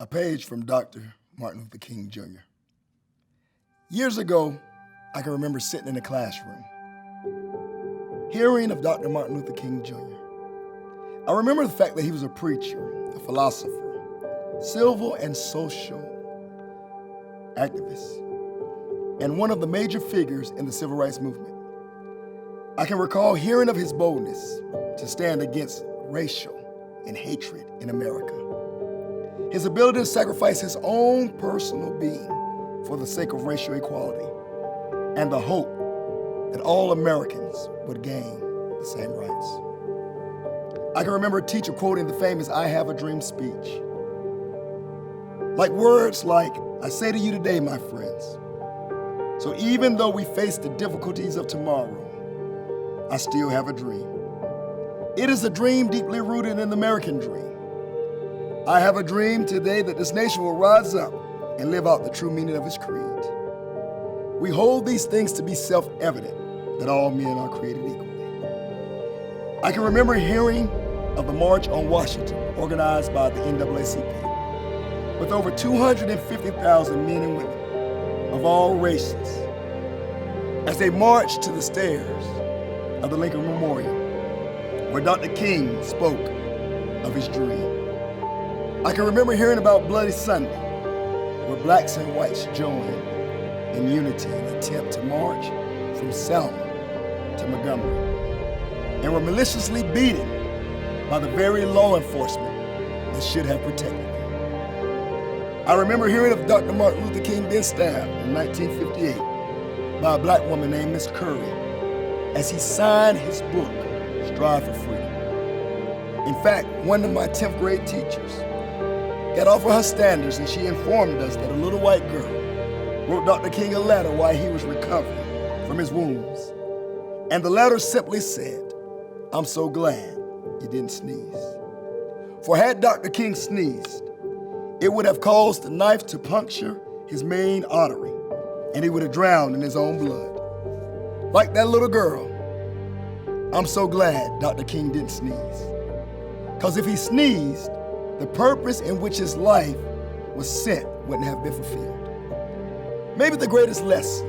A page from Dr. Martin Luther King Jr. Years ago, I can remember sitting in a classroom, hearing of Dr. Martin Luther King Jr. I remember the fact that he was a preacher, a philosopher, civil and social activist, and one of the major figures in the civil rights movement. I can recall hearing of his boldness to stand against racial and hatred in America. His ability to sacrifice his own personal being for the sake of racial equality, and the hope that all Americans would gain the same rights. I can remember a teacher quoting the famous "I have a dream" speech. Like words like, "I say to you today, my friends, so even though we face the difficulties of tomorrow, I still have a dream. It is a dream deeply rooted in the American dream. I have a dream today that this nation will rise up and live out the true meaning of its creed. We hold these things to be self-evident, that all men are created equally." I can remember hearing of the March on Washington, organized by the NAACP, with over 250,000 men and women of all races, as they marched to the stairs of the Lincoln Memorial, where Dr. King spoke of his dream. I can remember hearing about Bloody Sunday, where blacks and whites joined in unity in an attempt to march from Selma to Montgomery, and were maliciously beaten by the very law enforcement that should have protected them. I remember hearing of Dr. Martin Luther King being stabbed in 1958 by a black woman named Miss Curry as he signed his book, Strive for Freedom. In fact, one of my 10th grade teachers got off of her standards and she informed us that a little white girl wrote Dr. King a letter while he was recovering from his wounds. And the letter simply said, "I'm so glad you didn't sneeze." For had Dr. King sneezed, it would have caused the knife to puncture his main artery, and he would have drowned in his own blood. Like that little girl, I'm so glad Dr. King didn't sneeze. Because if he sneezed, the purpose in which his life was sent wouldn't have been fulfilled. Maybe the greatest lesson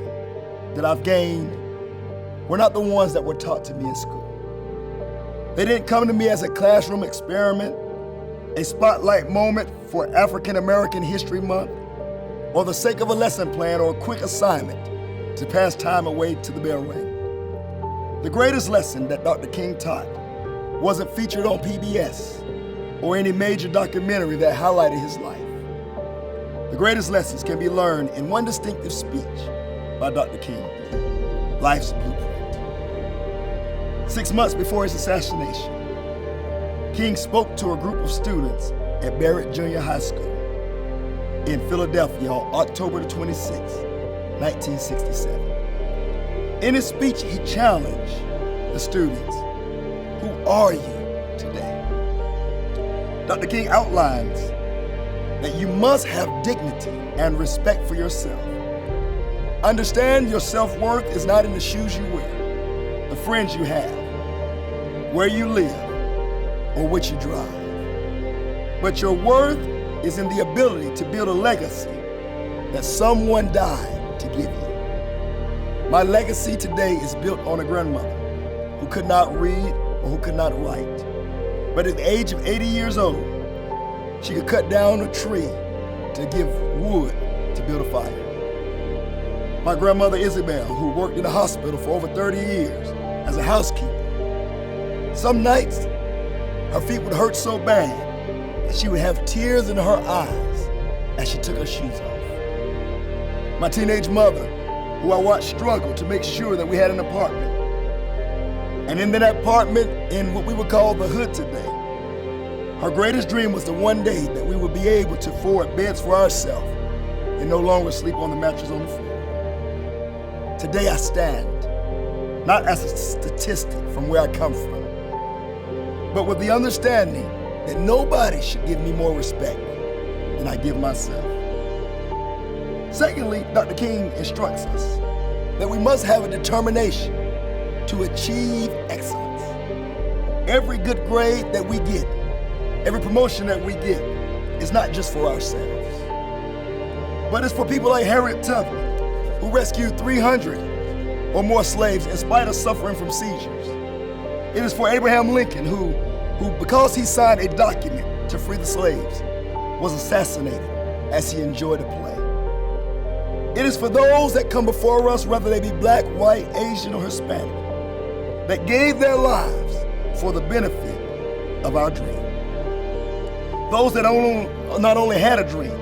that I've gained were not the ones that were taught to me in school. They didn't come to me as a classroom experiment, a spotlight moment for African American History Month, or the sake of a lesson plan or a quick assignment to pass time away to the bell ring. The greatest lesson that Dr. King taught wasn't featured on PBS or any major documentary that highlighted his life. The greatest lessons can be learned in one distinctive speech by Dr. King, Life's Blueprint. 6 months before his assassination, King spoke to a group of students at Barrett Junior High School in Philadelphia on October 26, 1967. In his speech, he challenged the students, "Who are you today?" Dr. King outlines that you must have dignity and respect for yourself. Understand your self-worth is not in the shoes you wear, the friends you have, where you live, or what you drive. But your worth is in the ability to build a legacy that someone died to give you. My legacy today is built on a grandmother who could not read or who could not write. But at the age of 80 years old, she could cut down a tree to give wood to build a fire. My grandmother Isabel, who worked in a hospital for over 30 years as a housekeeper. Some nights, her feet would hurt so bad that she would have tears in her eyes as she took her shoes off. My teenage mother, who I watched struggle to make sure that we had an apartment. And in that apartment, in what we would call the hood today, her greatest dream was the one day that we would be able to afford beds for ourselves and no longer sleep on the mattress on the floor. Today I stand, not as a statistic from where I come from, but with the understanding that nobody should give me more respect than I give myself. Secondly, Dr. King instructs us that we must have a determination to achieve excellence. Every good grade that we get, every promotion that we get, is not just for ourselves, but it's for people like Harriet Tubman, who rescued 300 or more slaves in spite of suffering from seizures. It is for Abraham Lincoln, who because he signed a document to free the slaves, was assassinated as he enjoyed a play. It is for those that come before us, whether they be black, white, Asian, or Hispanic, that gave their lives for the benefit of our dream. Those that not only had a dream,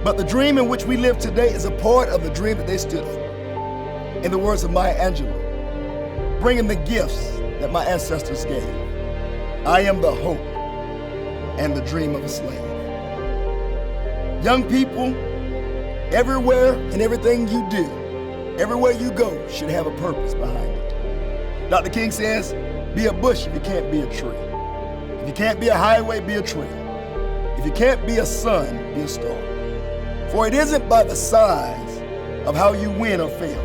but the dream in which we live today is a part of the dream that they stood for. In the words of Maya Angelou, bringing the gifts that my ancestors gave. I am the hope and the dream of a slave. Young people, everywhere and everything you do, everywhere you go should have a purpose behind it. Dr. King says, be a bush if you can't be a tree. If you can't be a highway, be a trail. If you can't be a sun, be a star. For it isn't by the size of how you win or fail,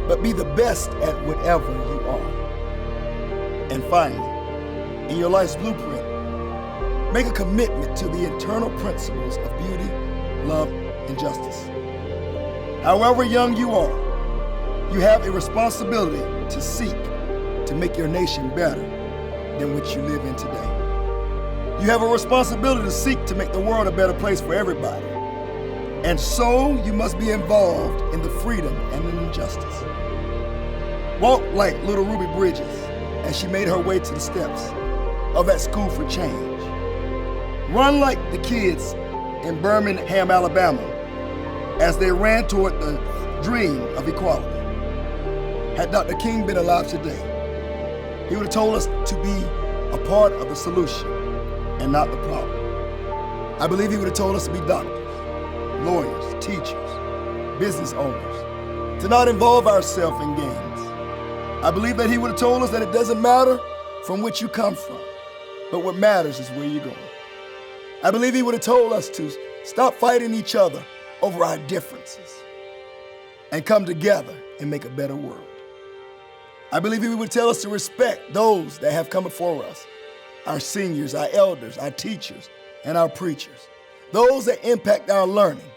but be the best at whatever you are. And finally, in your life's blueprint, make a commitment to the internal principles of beauty, love, and justice. However young you are, you have a responsibility to seek to make your nation better than which you live in today. You have a responsibility to seek to make the world a better place for everybody. And so you must be involved in the freedom and the injustice. Walk like little Ruby Bridges as she made her way to the steps of that school for change. Run like the kids in Birmingham, Alabama, as they ran toward the dream of equality. Had Dr. King been alive today, he would have told us to be a part of the solution and not the problem. I believe he would have told us to be doctors, lawyers, teachers, business owners, to not involve ourselves in games. I believe that he would have told us that it doesn't matter from which you come from, but what matters is where you're going. I believe he would have told us to stop fighting each other over our differences and come together and make a better world. I believe he would tell us to respect those that have come before us, our seniors, our elders, our teachers, and our preachers, those that impact our learning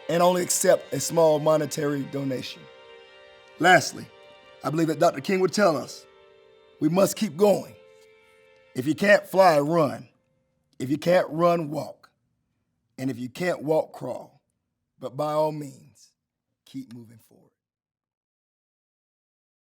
and only accept a small monetary donation. Lastly, I believe that Dr. King would tell us we must keep going. If you can't fly, run. If you can't run, walk. And if you can't walk, crawl. But by all means, keep moving forward.